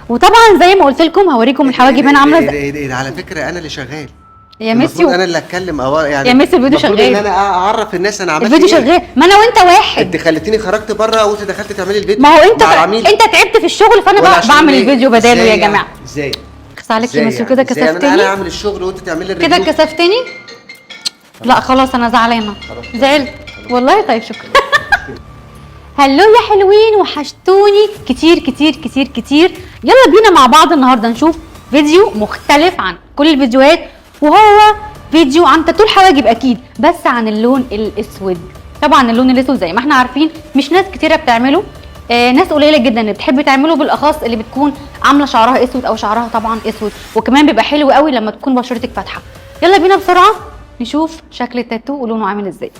وطبعا زي ما قلت لكم هوريكم الحواجب هنا عامله ازاي. ايه على فكره انا اللي شغال يا ميسي انا اللي اتكلم يعني يا ميسي الفيديو شغال ان انا اعرف الناس انا عملت الفيديو شغال. ما انا وانت واحد. انت خليتيني خرجت بره وانت دخلت تعملي الفيديو. ما هو انت تعبت في الشغل فانا بعمل الفيديو بداله يا جماعه. ازاي خص عليك يا ميسي كده كسفتني. انا اعمل الشغل وانت تعملي الريفيو كده كسفتني. لا خلاص انا زعلانه زعلت والله. طيب شكرا. هلو يا حلوين وحشتوني كتير كتير كتير كتير. يلا بينا مع بعض النهارده نشوف فيديو مختلف عن كل الفيديوهات، وهو فيديو عن تاتو الحواجب اكيد، بس عن اللون الاسود. طبعا اللون الاسود زي ما احنا عارفين مش ناس كتيره بتعمله، ناس قليله جدا اللي بتحب تعمله، بالاخص اللي بتكون عامله شعرها اسود او شعرها طبعا اسود، وكمان بيبقى حلو قوي لما تكون بشرتك فاتحه. يلا بينا بسرعه نشوف شكل التاتو ولونه عامل ازاي.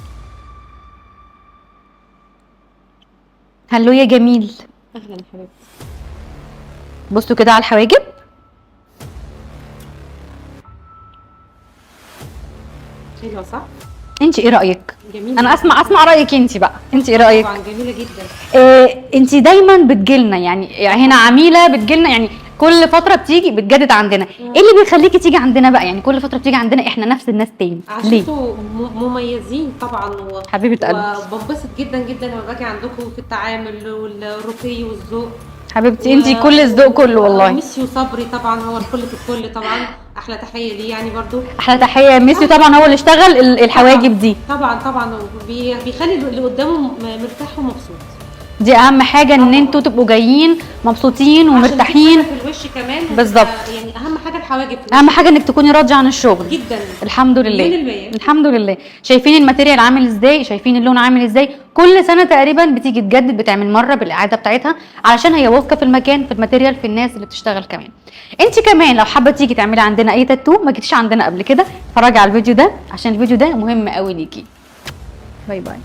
هلو يا جميل. اهلا حبيبتي. بصوا كده على الحواجب. حلوه صح؟ انت ايه رايك؟ جميله. انا اسمع رايك انت بقى. انت ايه رايك؟ طبعا جميله جدا. انت دايما بتجيلنا يعني هنا عميله بتجيلنا، يعني كل فتره بتيجي بتجدد عندنا. ايه اللي بيخليكي تيجي عندنا بقى؟ يعني كل فتره بتيجي عندنا احنا نفس الناس تاني ليه؟ عشان مميزين طبعا حبيبه قلبي. وبنبسط جدا جدا لما باجي عندكم في التعامل والرقي والذوق. حبيبتي انت كل الذوق كله والله. ميسيو صبري طبعا هو الكل في الكل طبعا. احلى تحيه ليه يعني برضو. احلى تحيه يا ميسيو طبعا، هو اللي اشتغل الحواجب دي. طبعا بيخلي اللي قدامه مرتاح ومبسوط. دي اهم حاجه ان انتوا تبقوا جايين مبسوطين ومرتاحين في الوش كمان بالظبط. يعني اهم حاجه الحواجب اهم حاجه انك تكوني راضيه عن الشغل جدا. الحمد لله 100%. الحمد لله. شايفين الماتيريال عامل ازاي، شايفين اللون عامل ازاي. كل سنه تقريبا بتيجي تجدد، بتعمل مره بالاعاده بتاعتها علشان هي واثقه في المكان، في الماتيريال، في الناس اللي بتشتغل كمان. انت كمان لو حابه تيجي تعملي عندنا اي تاتو ما جيتيش عندنا قبل كده، اتفرجي على الفيديو ده عشان الفيديو ده مهم قوي ليكي. باي باي.